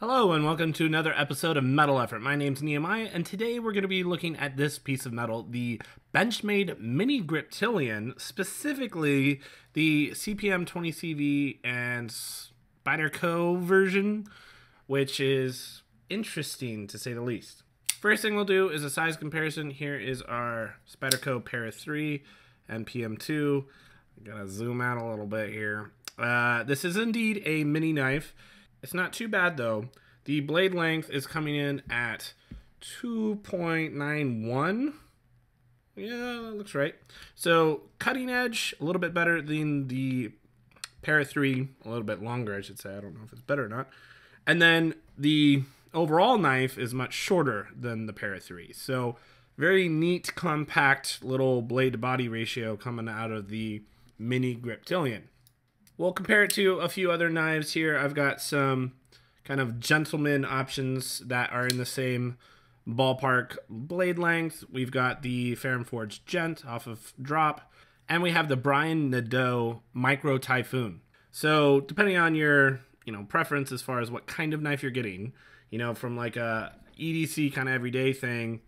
Hello and welcome to another episode of Metal Effort. My name's Nehemiah and today we're going to be looking at this piece of metal, the Benchmade mini-griptilian, specifically the CPM 20CV and Spyderco version, which is interesting to say the least. First thing we'll do is a size comparison. Here is our Spyderco Para 3 and PM2. I'm going to zoom out a little bit here. This is indeed a mini knife. It's not too bad though. The blade length is coming in at 2.91. Yeah, that looks right. So cutting edge, a little bit better than the Para 3, a little bit longer, I should say. I don't know if it's better or not. And then the overall knife is much shorter than the Para 3. So very neat, compact little blade to body ratio coming out of the mini-griptilian. We'll compare it to a few other knives here. I've got some kind of gentleman options that are in the same ballpark blade length. We've got the Ferrum Forge Gent off of Drop, and we have the Brian Nadeau Micro Typhoon. So depending on your preference as far as what kind of knife you're getting, from like a EDC kind of everyday thing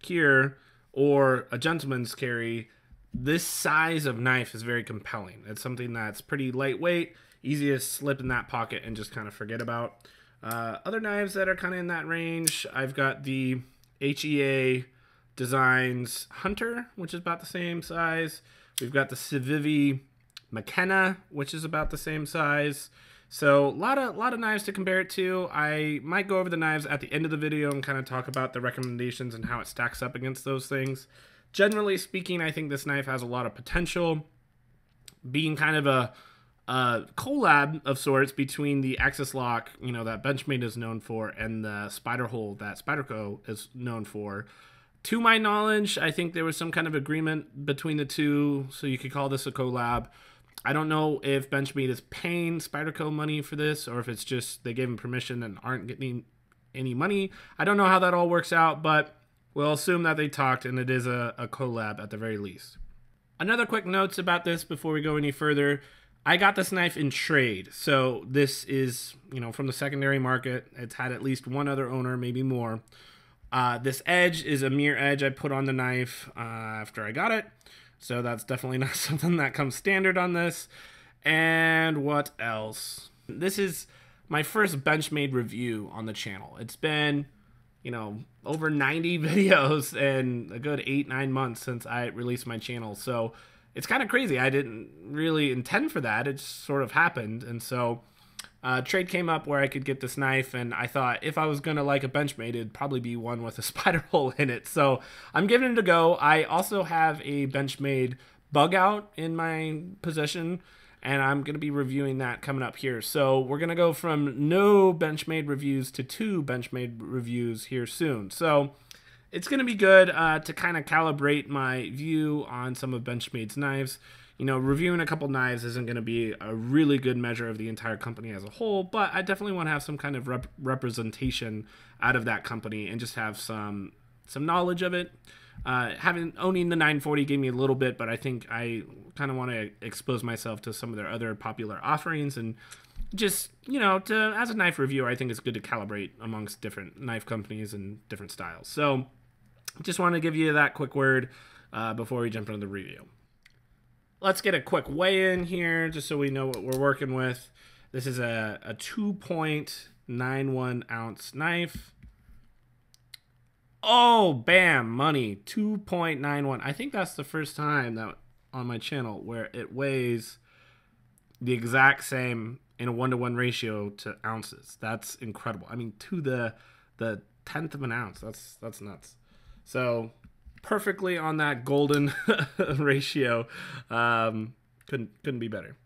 here or a gentleman's carry, this size of knife is very compelling. It's something that's pretty lightweight, easy to slip in that pocket and just kind of forget about. Other knives that are kind of in that range, I've got the HEA Designs Hunter, which is about the same size. We've got the Civivi McKenna, which is about the same size. So a lot of knives to compare it to. I might go over the knives at the end of the video and kind of talk about the recommendations and how it stacks up against those things. Generally speaking, I think this knife has a lot of potential, being kind of a collab of sorts between the Axis Lock, that Benchmade is known for, and the Spider Hole that Spyderco is known for. To my knowledge, I think there was some kind of agreement between the two, so you could call this a collab. I don't know if Benchmade is paying Spyderco money for this, or if it's just they gave them permission and aren't getting any money. I don't know how that all works out, but we'll assume that they talked and it is a collab at the very least. Another quick notes about this before we go any further. I got this knife in trade. So this is, from the secondary market. It's had at least one other owner, maybe more. This edge is a mirror edge I put on the knife after I got it. So that's definitely not something that comes standard on this. And what else? This is my first Benchmade review on the channel. It's been over 90 videos and a good 8-9 months since I released my channel. So it's kind of crazy. I didn't really intend for that. It just sort of happened. And so trade came up where I could get this knife. And I thought if I was going to like a Benchmade, it'd probably be one with a spider hole in it. So I'm giving it a go. I also have a Benchmade bug out in my possession, and I'm going to be reviewing that coming up here. So we're going to go from no Benchmade reviews to 2 Benchmade reviews here soon. So it's going to be good to kind of calibrate my view on some of Benchmade's knives. Reviewing a couple knives isn't going to be a really good measure of the entire company as a whole, but I definitely want to have some kind of representation out of that company and just have some knowledge of it. Owning the 940 gave me a little bit, but I think I kind of want to expose myself to some of their other popular offerings, and just, as a knife reviewer, I think it's good to calibrate amongst different knife companies and different styles. So just want to give you that quick word before we jump into the review. Let's get a quick weigh-in here, just so we know what we're working with. This is a 2.91 ounce knife. Oh, bam, money, 2.91. I think that's the first time that on my channel where it weighs the exact same in a 1-to-1 ratio to ounces. That's incredible. I mean, to the 10th of an ounce. That's nuts. So perfectly on that golden ratio. Couldn't be better.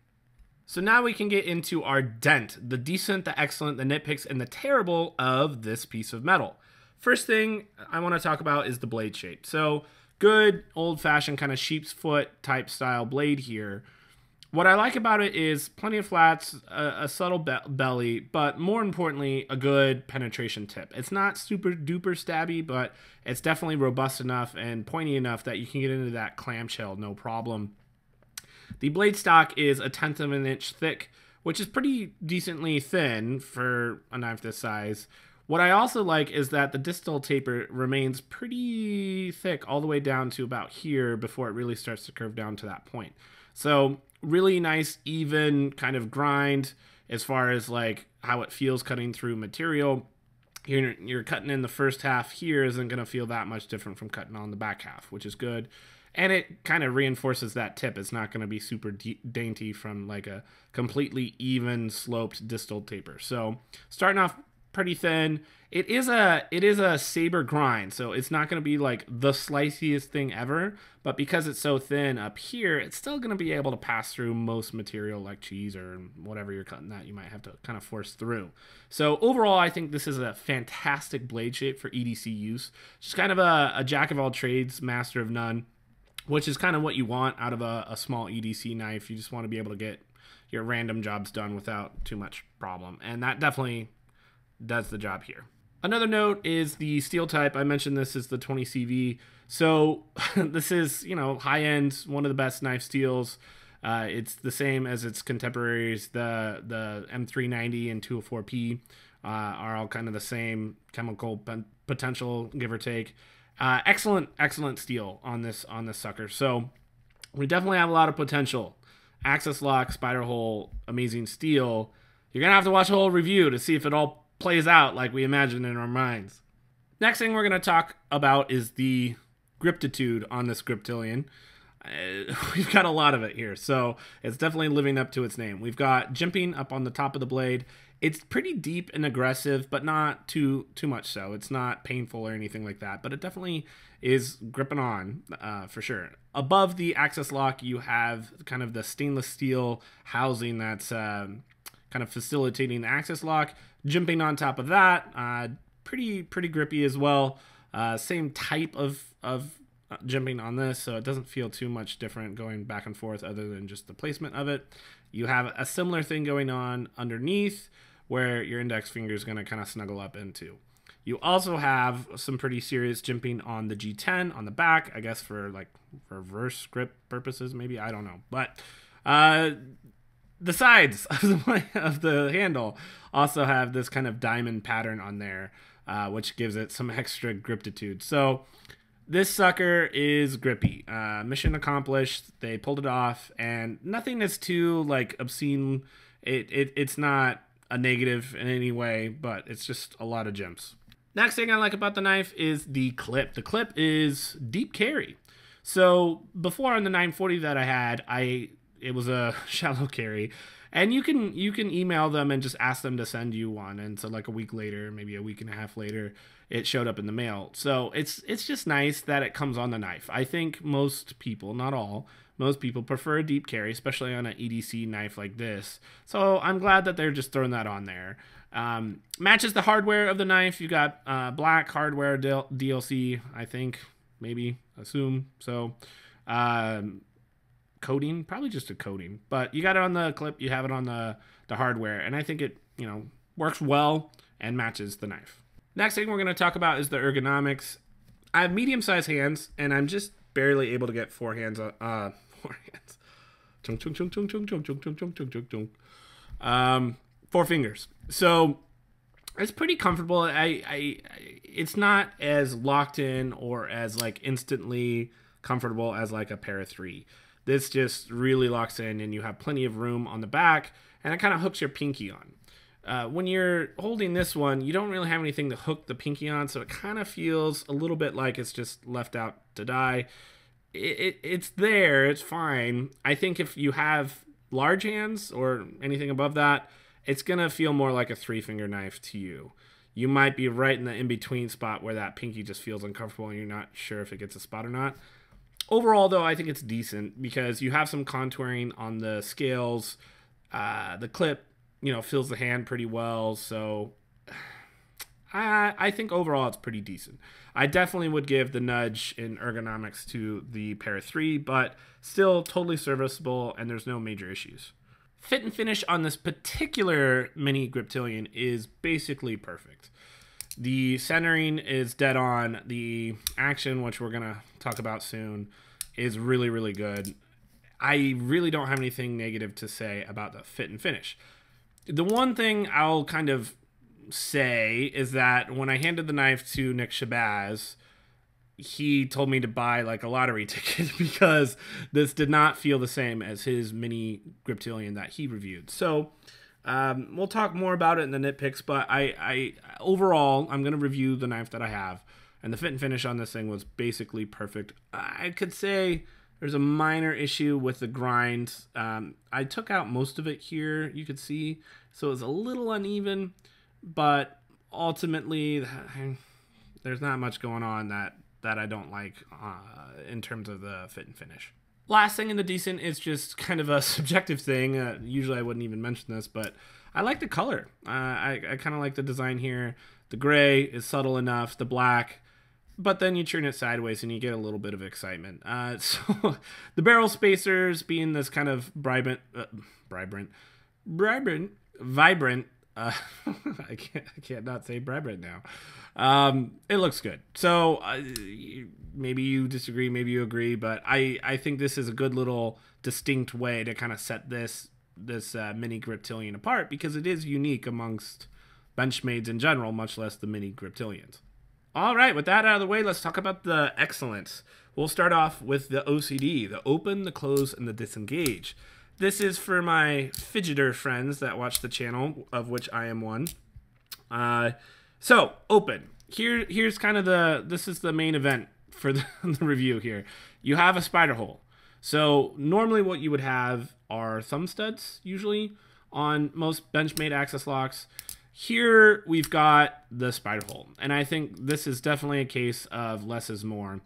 So now we can get into our dent, the decent, the excellent, the nitpicks, and the terrible of this piece of metal. First thing I want to talk about is the blade shape. So good old-fashioned kind of sheep's foot type style blade here. What I like about it is plenty of flats, a subtle belly, but more importantly, a good penetration tip. It's not super duper stabby, but it's definitely robust enough and pointy enough that you can get into that clamshell no problem. The blade stock is 1/10 of an inch thick, which is pretty decently thin for a knife this size. What I also like is that the distal taper remains pretty thick all the way down to about here before it really starts to curve down to that point. So really nice, even kind of grind as far as like how it feels cutting through material. You're cutting in the first half here isn't going to feel that much different from cutting on the back half, which is good. And it kind of reinforces that tip. It's not going to be super dainty from like a completely even sloped distal taper. So starting off pretty thin. It is a saber grind, so it's not going to be like the sliciest thing ever, but because it's so thin up here, it's still going to be able to pass through most material like cheese or whatever you're cutting that you might have to kind of force through. So overall, I think this is a fantastic blade shape for EDC use. Just kind of a jack of all trades, master of none, which is kind of what you want out of a small EDC knife. You just want to be able to get your random jobs done without too much problem, and that definitely does the job here. Another note is the steel type. I mentioned this is the 20CV. So this is, you know, high end, one of the best knife steels. It's the same as its contemporaries. The M390 and 204P are all kind of the same chemical potential, give or take. Excellent steel on this sucker. So we definitely have a lot of potential. Access lock, spider hole, amazing steel. You're gonna have to watch a whole review to see if it all plays out like we imagine in our minds. Next thing we're going to talk about is the griptitude on this griptilian. We've got a lot of it here, so it's definitely living up to its name. We've got jimping up on the top of the blade. It's pretty deep and aggressive, but not too much so. It's not painful or anything like that, but it definitely is gripping on for sure. Above the access lock, you have kind of the stainless steel housing that's kind of facilitating the access lock. Jimping on top of that, pretty grippy as well. Same type of jimping on this, so it doesn't feel too much different going back and forth other than just the placement of it. You have a similar thing going on underneath where your index finger is going to kind of snuggle up into. You also have some pretty serious jimping on the G10 on the back, I guess for like reverse grip purposes, maybe, I don't know. But the sides of the handle also have this kind of diamond pattern on there, which gives it some extra griptitude. So this sucker is grippy. Mission accomplished. They pulled it off, and nothing is too like obscene. It's not a negative in any way, but it's just a lot of gems. Next thing I like about the knife is the clip. The clip is deep carry. So before on the 940 that I had, it was a shallow carry, and you can email them and just ask them to send you one, and so like a week later, maybe a week and a half later, it showed up in the mail. So it's just nice that it comes on the knife. I think most people, not all, most people prefer a deep carry, especially on an EDC knife like this. So I'm glad that they're just throwing that on there. Matches the hardware of the knife. You got black hardware DLC, I think, maybe, assume. So coating, probably just a coating, but you got it on the clip, you have it on the hardware, and I think it, you know, works well and matches the knife. Next thing we're going to talk about is the ergonomics. I have medium-sized hands, and I'm just barely able to get four hands. Four fingers. So it's pretty comfortable. It's not as locked in or as like instantly comfortable as like a Para 3. This just really locks in, and you have plenty of room on the back, and it kind of hooks your pinky on. When you're holding this one, you don't really have anything to hook the pinky on, so it kind of feels a little bit like it's just left out to die. It's there, it's fine. I think if you have large hands or anything above that, it's going to feel more like a 3-finger knife to you. You might be right in the in-between spot where that pinky just feels uncomfortable and you're not sure if it gets a spot or not. Overall, though, I think it's decent because you have some contouring on the scales. The clip, you know, fills the hand pretty well. So I think overall it's pretty decent. I definitely would give the nudge in ergonomics to the Para 3, but still totally serviceable, and there's no major issues. Fit and finish on this particular mini-griptilian is basically perfect. The centering is dead on. The action, which we're going to talk about soon, is really, really good. I really don't have anything negative to say about the fit and finish. The one thing I'll kind of say is that when I handed the knife to Nick Shabazz, he told me to buy like a lottery ticket because this did not feel the same as his mini-griptilian that he reviewed. So we'll talk more about it in the nitpicks, but I overall, I'm going to review the knife that I have, and the fit and finish on this thing was basically perfect. I could say there's a minor issue with the grind. I took out most of it here, you could see, so it was a little uneven, but ultimately there's not much going on that I don't like in terms of the fit and finish. Last thing in the decent is just kind of a subjective thing. Usually I wouldn't even mention this, but I like the color. I kind of like the design here. The gray is subtle enough, the black, but then you turn it sideways and you get a little bit of excitement. So the barrel spacers being this kind of vibrant, I can't not say vibrant now. It looks good. So maybe you disagree, maybe you agree, but I think this is a good little distinct way to kind of set this mini-griptilian apart, because it is unique amongst Benchmades in general, much less the mini-griptilians. All right, with that out of the way, let's talk about the excellence. We'll start off with the OCD, the open, the close, and the disengage. This is for my fidgeter friends that watch the channel, of which I am one. So, open. Here's kind of this is the main event for the review here. You have a spider hole. So, normally what you would have are thumb studs, usually, on most Benchmade access locks. Here, we've got the spider hole. And I think this is definitely a case of less is more.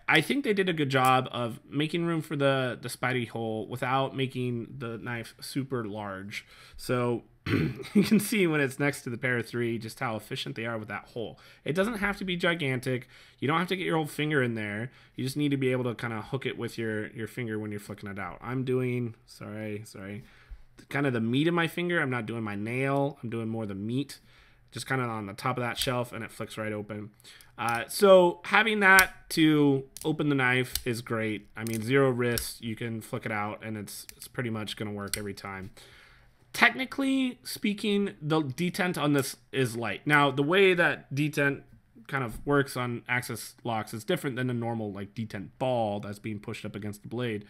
I think they did a good job of making room for the spidey hole without making the knife super large. So you can see when it's next to the Para 3 just how efficient they are with that hole. It doesn't have to be gigantic. You don't have to get your whole finger in there. You just need to be able to kind of hook it with your finger when you're flicking it out. I'm doing, sorry, kind of the meat of my finger. I'm not doing my nail. I'm doing more the meat. Just kind of on the top of that shelf, and it flicks right open. So having that to open the knife is great. I mean, zero risk. You can flick it out, and it's pretty much going to work every time. Technically speaking, the detent on this is light. Now, the way that detent kind of works on access locks is different than a normal like detent ball that's being pushed up against the blade.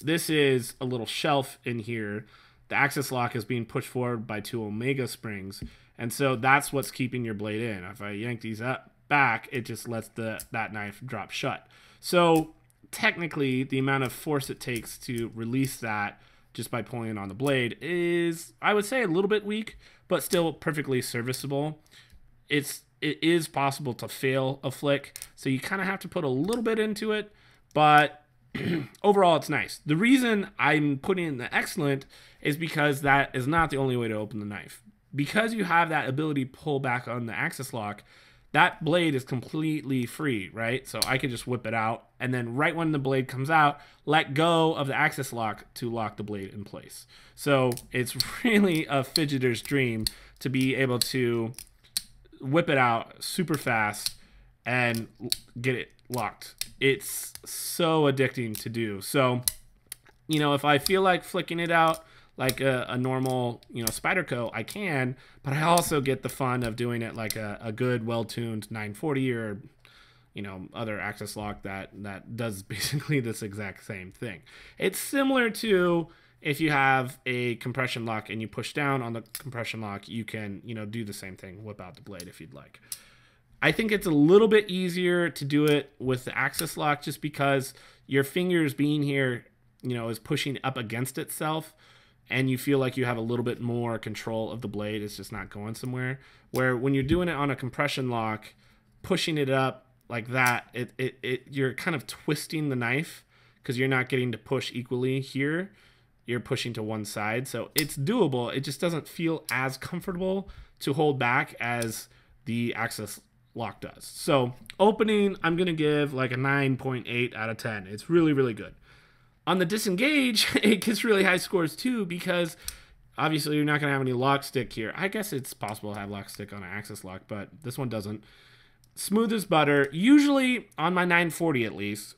This is a little shelf in here. The access lock is being pushed forward by 2 Omega springs, and so that's what's keeping your blade in. If I yank these up back, it just lets that knife drop shut. So technically, the amount of force it takes to release that just by pulling on the blade is, I would say, a little bit weak, but still perfectly serviceable. It is possible to fail a flick, so you kind of have to put a little bit into it, but overall it's nice. The reason I'm putting in the excellent is because that is not the only way to open the knife. Because you have that ability to pull back on the access lock, that blade is completely free, right? So I could just whip it out, and then right when the blade comes out, let go of the access lock to lock the blade in place. So it's really a fidgeter's dream to be able to whip it out super fast and get it locked. It's so addicting to do. So, you know, if I feel like flicking it out like a normal, you know, Spyderco, I can, but I also get the fun of doing it like a good, well-tuned 940 or, you know, other access lock that does basically this exact same thing. It's similar to if you have a compression lock and you push down on the compression lock, you can, you know, do the same thing, whip out the blade if you'd like. I think it's a little bit easier to do it with the access lock just because your fingers being here, you know, is pushing up against itself, and you feel like you have a little bit more control of the blade. It's just not going somewhere. Where when you're doing it on a compression lock, pushing it up like that, you're kind of twisting the knife because you're not getting to push equally here. You're pushing to one side. So it's doable. It just doesn't feel as comfortable to hold back as the access lock does. So opening, I'm going to give like a 9.8 out of 10. It's really, really good. On the disengage, it gets really high scores too because obviously you're not going to have any lock stick here. I guess it's possible to have lock stick on an access lock, but this one doesn't. Smooth as butter. Usually on my 940 at least,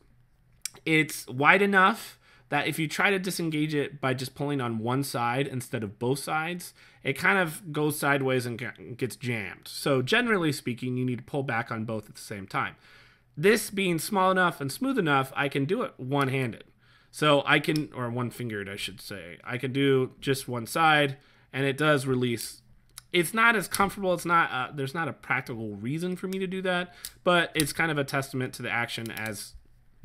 it's wide enough that if you try to disengage it by just pulling on one side instead of both sides, it kind of goes sideways and gets jammed. So generally speaking, you need to pull back on both at the same time. This being small enough and smooth enough, I can do it one-handed. So I can, or one-fingered, I should say. I can do just one side, and it does release. It's not as comfortable. It's not. There's not a practical reason for me to do that, but it's kind of a testament to the action as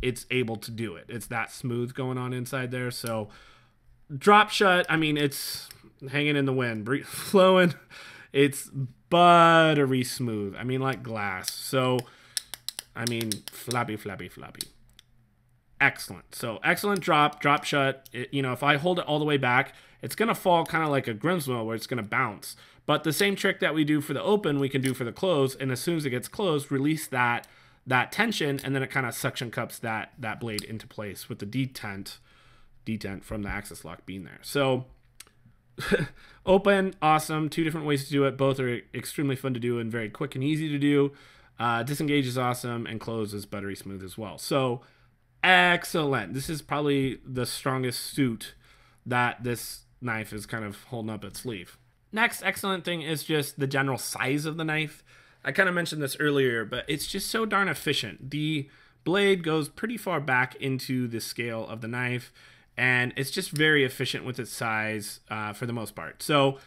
it's able to do it. It's that smooth going on inside there. So drop shut. I mean, it's hanging in the wind, flowing. It's buttery smooth. I mean, like glass. So, I mean, flappy, flappy, flappy. Excellent. So excellent drop shut. If I hold it all the way back, it's going to fall kind of like a Grimsmill where it's going to bounce. But the same trick that we do for the open, we can do for the close. And as soon as it gets closed, release that tension, and then it kind of suction cups that blade into place with the detent from the axis lock being there. So open, awesome. Two different ways to do it. Both are extremely fun to do and very quick and easy to do. Disengage is awesome, and close is buttery smooth as well. So excellent. This is probably the strongest suit that this knife is kind of holding up its sleeve. Next excellent thing is just the general size of the knife. I kind of mentioned this earlier, but it's just so darn efficient. The blade goes pretty far back into the scale of the knife, and it's just very efficient with its size for the most part. So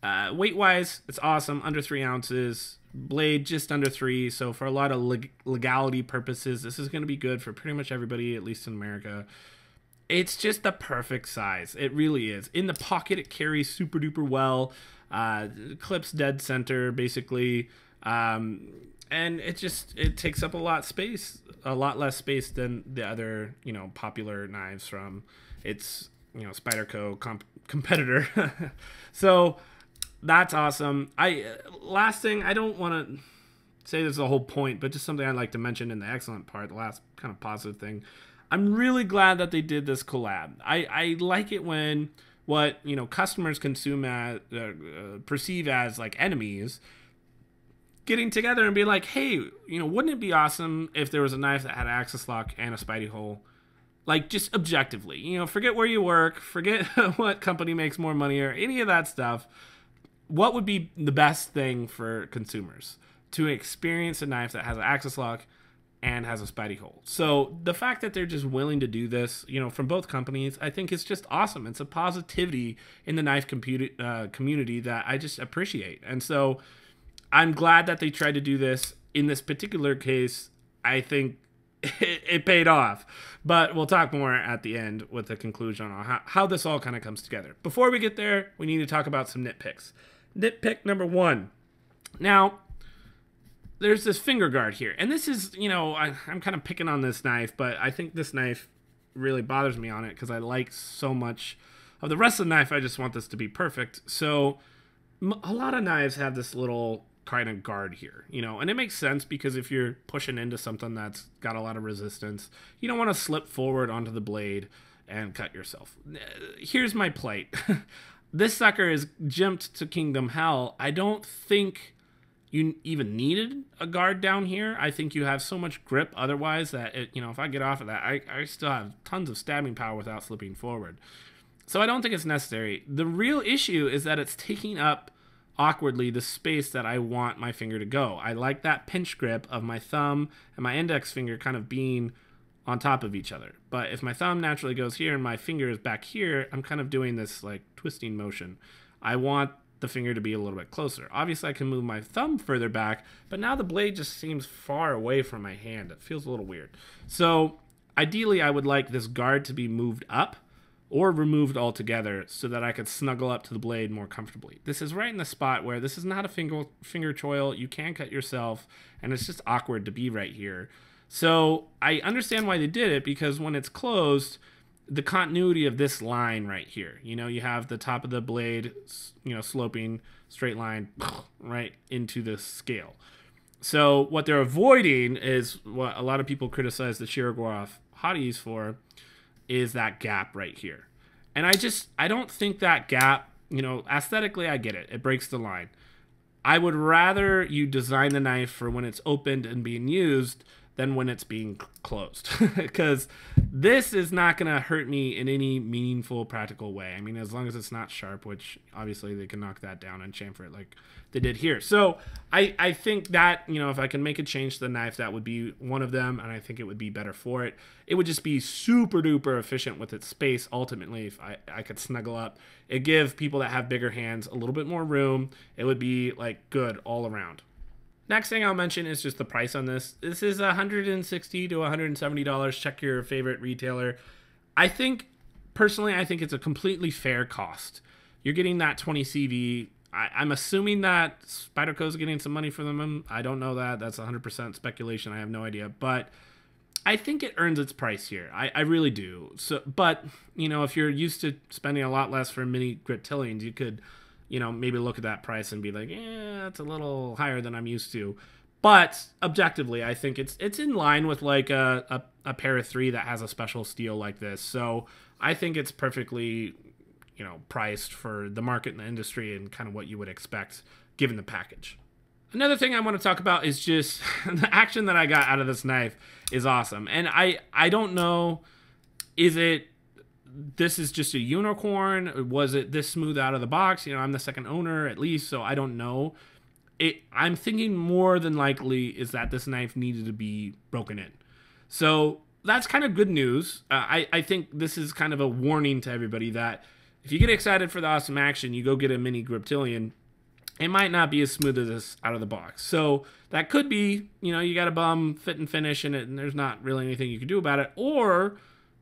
weight-wise, it's awesome, under 3 ounces. Blade just under 3, so for a lot of legality purposes, this is going to be good for pretty much everybody, at least in America. It's just the perfect size. It really is. In the pocket, it carries super duper well. Clips dead center, basically. And it takes up a lot less space than the other, popular knives from its, Spyderco competitor. So that's awesome. Last thing, I don't want to say this is the whole point, but just something I'd like to mention in the excellent part, the last kind of positive thing. I'm really glad that they did this collab. I like it when what customers consume as perceive as like enemies getting together and be like, hey, wouldn't it be awesome if there was a knife that had an axis lock and a Spidey hole? Like, just objectively, forget where you work, forget what company makes more money or any of that stuff. What would be the best thing for consumers? To experience a knife that has an axis lock and has a Spidey hole. So the fact that they're just willing to do this, from both companies, I think it's just awesome. It's a positivity in the knife community that I just appreciate. And so I'm glad that they tried to do this. In this particular case, I think it paid off. But we'll talk more at the end with the conclusion on how this all kind of comes together. Before we get there, we need to talk about some nitpicks. Nitpick number 1. Now, there's this finger guard here. And this is, I'm kind of picking on this knife, but I think this knife really bothers me on it because I like so much of the rest of the knife. I just want this to be perfect. So a lot of knives have this little kind of guard here, and it makes sense because if you're pushing into something that's got a lot of resistance, you don't want to slip forward onto the blade and cut yourself. Here's my plight. This sucker is jumped to Kingdom Hell. I don't think you even needed a guard down here. I think you have so much grip otherwise that if I get off of that, I still have tons of stabbing power without slipping forward. So I don't think it's necessary. The real issue is that it's taking up awkwardly the space that I want my finger to go. I like that pinch grip of my thumb and my index finger kind of being on top of each other. But if my thumb naturally goes here and my finger is back here, I'm kind of doing this like twisting motion. I want the finger to be a little bit closer. Obviously I can move my thumb further back, but now the blade just seems far away from my hand. It feels a little weird. So ideally I would like this guard to be moved up or removed altogether so that I could snuggle up to the blade more comfortably. This is right in the spot where this is not a finger choil. You can cut yourself, and it's just awkward to be right here. So I understand why they did it, because when it's closed, the continuity of this line right here, you have the top of the blade, sloping straight line right into the scale. So what they're avoiding is what a lot of people criticize the Shirogorov hotties for, is that gap right here. And I don't think that gap, aesthetically I get it. It breaks the line. I would rather you design the knife for when it's opened and being used than when it's being closed, because this is not going to hurt me in any meaningful, practical way. I mean, as long as it's not sharp, which obviously they can knock that down and chamfer it like they did here. So I think that, you know, if I can make a change to the knife, that would be one of them, and I think it would be better for it. It would just be super duper efficient with its space. Ultimately, if I could snuggle up, it give people that have bigger hands a little bit more room. It would be like good all around. Next thing I'll mention is just the price on this. This is $160 to $170. Check your favorite retailer. Personally, I think it's a completely fair cost. You're getting that 20 CV. I'm assuming that Spyderco is getting some money for them. I don't know that. That's 100% speculation. I have no idea. But I think it earns its price here. I really do. So, but, you know, if you're used to spending a lot less for mini-griptilians, you could, you know, maybe look at that price and be like, yeah, it's a little higher than I'm used to. But objectively, I think it's in line with like a pair of 3 that has a special steel like this. So I think it's perfectly, you know, priced for the market and the industry and kind of what you would expect given the package. Another thing I want to talk about is just the action that I got out of this knife is awesome. And I don't know, this is just a unicorn? Was it this smooth out of the box? You know, I'm the second owner at least, so I don't know. I'm thinking more than likely is that this knife needed to be broken in. So that's kind of good news. I think this is kind of a warning to everybody that if you get excited for the awesome action, you go get a mini-griptilian, it might not be as smooth as this out of the box. So that could be, you know, you got a bum fit and finish in it and there's not really anything you can do about it. Or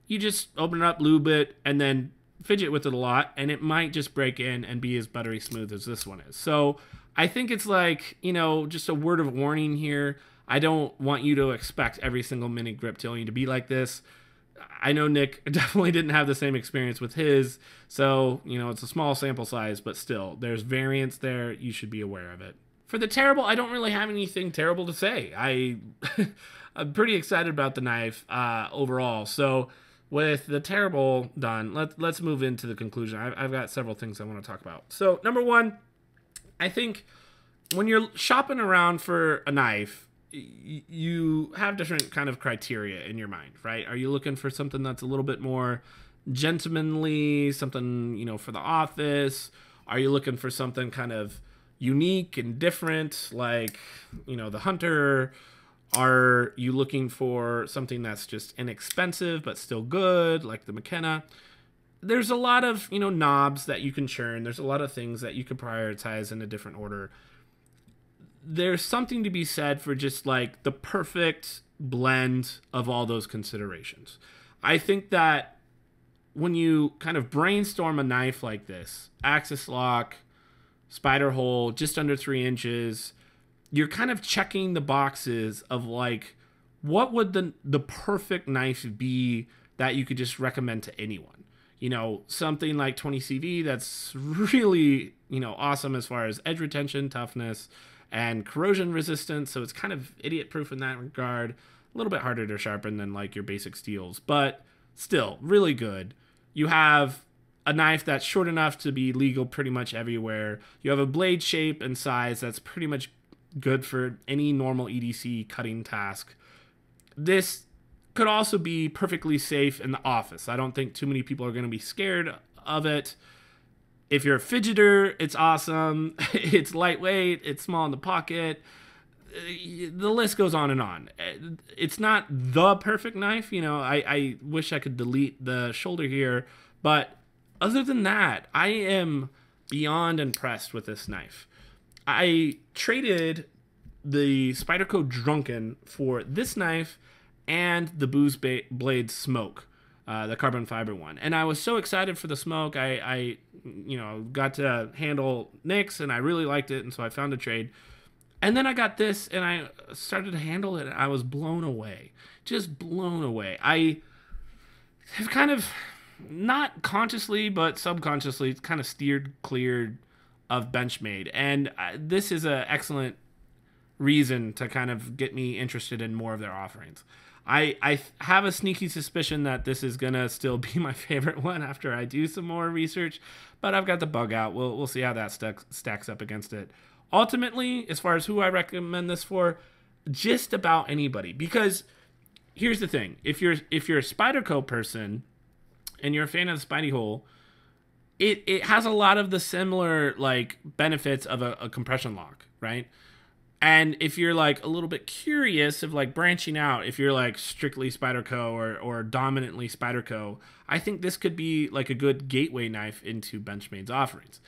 you just open it up, lube it, and then fidget with it a lot, and it might just break in and be as buttery smooth as this one is. So I think it's like, you know, just a word of warning here. I don't want you to expect every single mini-griptilian to be like this. I know Nick definitely didn't have the same experience with his, so, you know, it's a small sample size, but still, there's variance there. You should be aware of it. For the terrible, I don't really have anything terrible to say. I'm pretty excited about the knife overall. So with the terrible done, let's move into the conclusion. I've got several things I want to talk about. So number one, I think when you're shopping around for a knife, you have different kind of criteria in your mind, right? Are you looking for something that's a little bit more gentlemanly, something, you know, for the office? Are you looking for something kind of unique and different, like, you know, the Hunter? Are you looking for something that's just inexpensive but still good, like the McKenna? There's a lot of, you know, knobs that you can churn. There's a lot of things that you could prioritize in a different order. There's something to be said for just like the perfect blend of all those considerations. I think that when you kind of brainstorm a knife like this, axis lock, spider hole, just under 3 inches, you're kind of checking the boxes of like, what would the perfect knife be that you could just recommend to anyone? You know, something like 20 CV that's really, you know, awesome as far as edge retention, toughness, and corrosion resistance. So it's kind of idiot proof in that regard. A little bit harder to sharpen than like your basic steels, but still really good. You have a knife that's short enough to be legal pretty much everywhere. You have a blade shape and size that's pretty much good for any normal EDC cutting task. This could also be perfectly safe in the office. I don't think too many people are going to be scared of it. If you're a fidgeter, it's awesome. It's lightweight. It's small in the pocket. The list goes on and on. It's not the perfect knife. You know, I wish I could delete the shoulder here. But other than that, I am beyond impressed with this knife. I traded the Spyderco Drunken for this knife and the Booz Blade Smoke, the carbon fiber one. And I was so excited for the Smoke. I you know, got to handle Nick's, and I really liked it, and so I found a trade. And then I got this, and I started to handle it, and I was blown away. Just blown away. I have kind of, not consciously, but subconsciously, kind of steered clear of Benchmade. And this is an excellent reason to kind of get me interested in more of their offerings. I have a sneaky suspicion that this is going to still be my favorite one after I do some more research, but I've got the bug out. We'll see how that stacks up against it. Ultimately, as far as who I recommend this for, just about anybody. Because here's the thing: if you're a Spyderco person and you're a fan of the Spidey hole, it has a lot of the similar like benefits of a compression lock, right? And if you're like a little bit curious of like branching out, if you're like strictly Spyderco or dominantly Spyderco, I think this could be like a good gateway knife into Benchmade's offerings.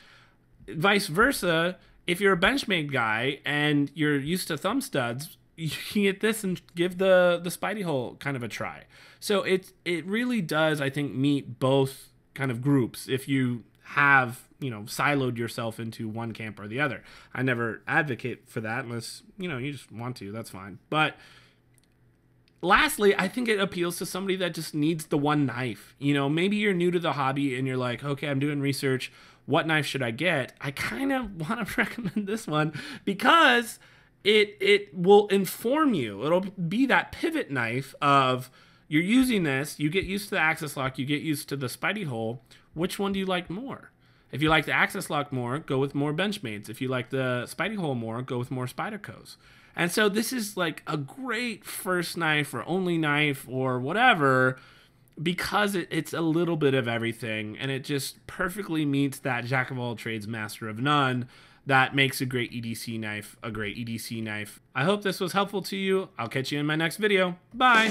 Vice versa, if you're a Benchmade guy and you're used to thumb studs, you can get this and give the Spidey hole kind of a try. So it really does, I think, meet both kind of groups if you have, you know, siloed yourself into one camp or the other. I never advocate for that unless, you know, you just want to, that's fine. But lastly, I think it appeals to somebody that just needs the one knife. You know, maybe you're new to the hobby and you're like, okay, I'm doing research. What knife should I get? I kind of want to recommend this one because it will inform you. It'll be that pivot knife of you're using this, you get used to the axis lock, you get used to the Spidey hole. Which one do you like more? If you like the axis lock more, go with more Benchmades. If you like the Spidey hole more, go with more Spydercos. And so this is like a great first knife or only knife or whatever, because it's a little bit of everything, and it just perfectly meets that jack of all trades, master of none that makes a great EDC knife a great EDC knife. I hope this was helpful to you. I'll catch you in my next video. Bye.